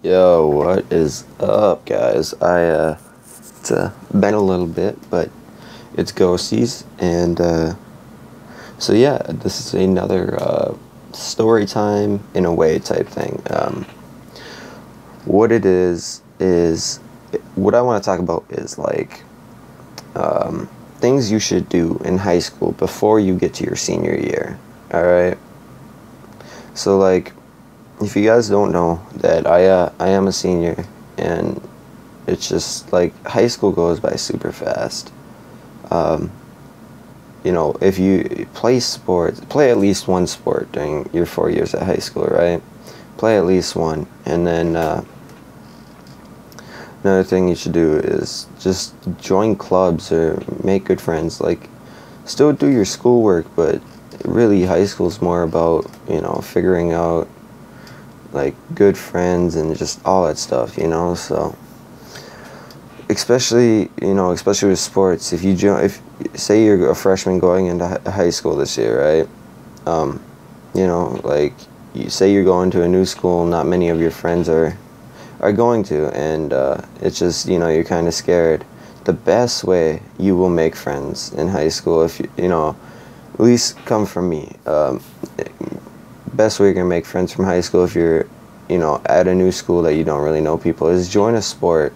Yo, what is up, guys? It's been a little bit, but it's Ghostyys, and so yeah, this is another story time in a way type thing. What it is what I want to talk about is like things you should do in high school before you get to your senior year. All right. So like, if you guys don't know that I am a senior, and it's just like high school goes by super fast. If you play sports, play at least one sport during your 4 years at high school, right? Play at least one, and then another thing you should do is just join clubs or make good friends. Like, still do your schoolwork, but really high school is more about figuring out like good friends and just all that stuff, so especially with sports. If say you're a freshman going into high school this year, right? Like, you say you're going to a new school, not many of your friends are going to, and it's just, you're kind of scared. The best way you will make friends in high school, if at least come from me, best way you're gonna make friends from high school if you're at a new school that you don't really know people, is join a sport,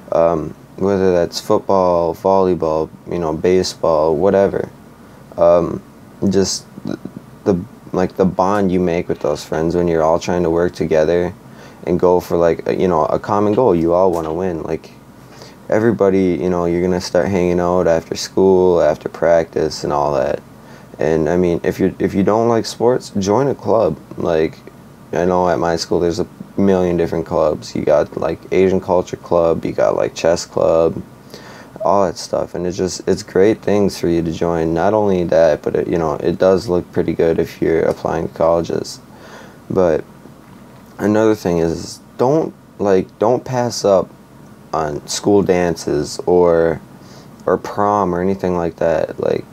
whether that's football, volleyball, baseball, whatever. Just the bond you make with those friends when you're all trying to work together and go for like a common goal. You all want to win. Like, everybody, you're gonna start hanging out after school, after practice and all that. And I mean, if you don't like sports, join a club. Like, I know at my school there's a million different clubs. You got like Asian culture club, you got like chess club, all that stuff, and it's great things for you to join. Not only that, but it does look pretty good if you're applying to colleges. But another thing is, don't pass up on school dances or prom or anything like that. Like,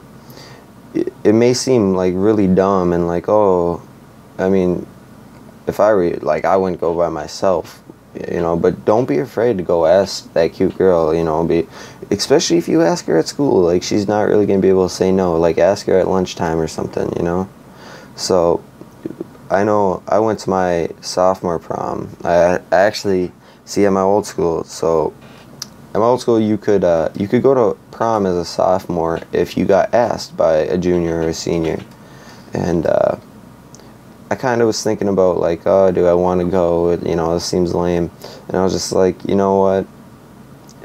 it may seem like really dumb and like, oh, I mean, if I I wouldn't go by myself, but don't be afraid to go ask that cute girl, especially if you ask her at school. Like, she's not really gonna be able to say no. Like, ask her at lunchtime or something, So I know I went to my sophomore prom. I actually see at my old school. So at my old school, you could go to prom as a sophomore if you got asked by a junior or a senior, and I kind of was thinking about like, oh, do I want to go? This seems lame, and I was just like, you know what?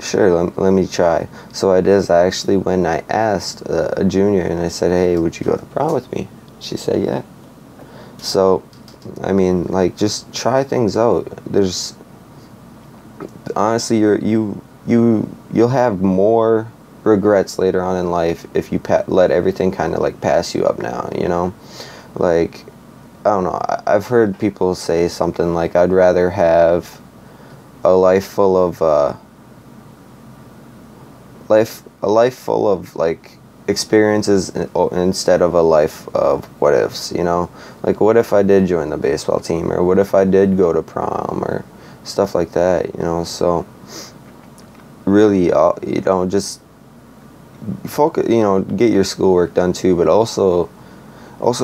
Sure, let me try. So I did. I actually went and I asked a junior, and I said, hey, would you go to prom with me? She said, yeah. So, I mean, like, just try things out. There's honestly, you'll have more regrets later on in life if you let everything kind of like pass you up now. Like, I don't know. I've heard people say something like, I'd rather have a life full of like experiences instead of a life of what ifs. Like, what if I did join the baseball team, or what if I did go to prom, or stuff like that. So really, just focus. Get your schoolwork done too, but also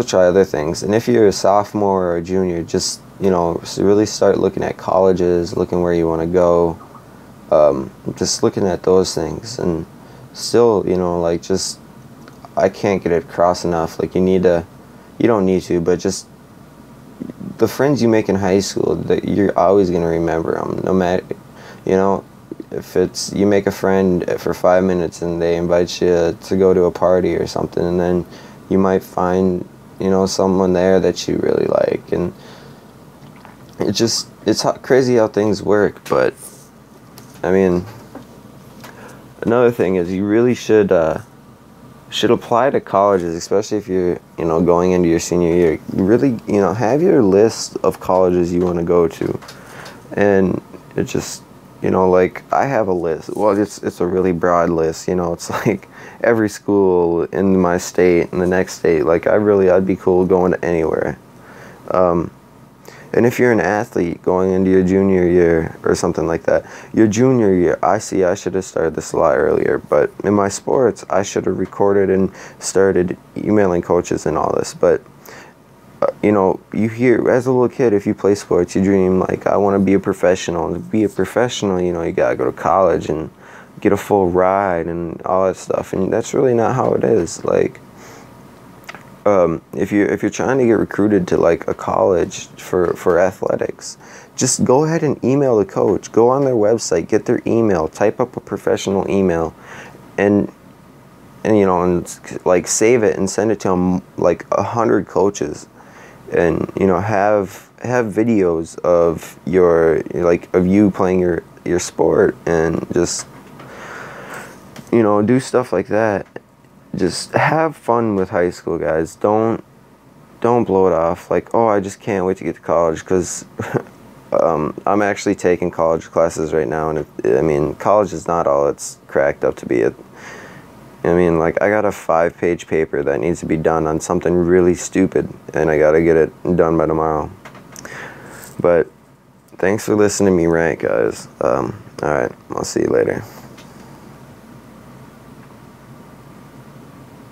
try other things. And if you're a sophomore or a junior, just really start looking at colleges, looking where you want to go, just looking at those things. And still, like, just, I can't get it across enough, like, you don't need to, but just the friends you make in high school, that you're always going to remember them, no matter, if it's, you make a friend for 5 minutes and they invite you to go to a party or something, and then you might find, someone there that you really like, and it's crazy how things work. But I mean, another thing is, you really should apply to colleges, especially if you're going into your senior year. You really have your list of colleges you want to go to, and it just like, I have a list. Well, it's a really broad list. It's like every school in my state and the next state. Like, I'd be cool going to anywhere. And if you're an athlete going into your junior year or something like that, your junior year, I should have started this a lot earlier, but in my sports, I should have recorded and started emailing coaches and all this. But, you know, you hear, as a little kid, if you play sports, you dream, like, I want to be a professional. And to be a professional, you know, you got to go to college and get a full ride and all that stuff. And that's really not how it is. Like, if you're trying to get recruited to like a college for athletics, just go ahead and email the coach. Go on their website, get their email, type up a professional email, and you know, and like save it and send it to them, like 100 coaches, and you know, have videos of of you playing your sport, and just, you know, do stuff like that. Just have fun with high school, guys. Don't blow it off like, oh, I just can't wait to get to college, because I'm actually taking college classes right now, and I mean, college is not all it's cracked up to be. I mean, like, I got a 5-page paper that needs to be done on something really stupid, and I gotta get it done by tomorrow. But thanks for listening to me rant, guys. Alright, I'll see you later.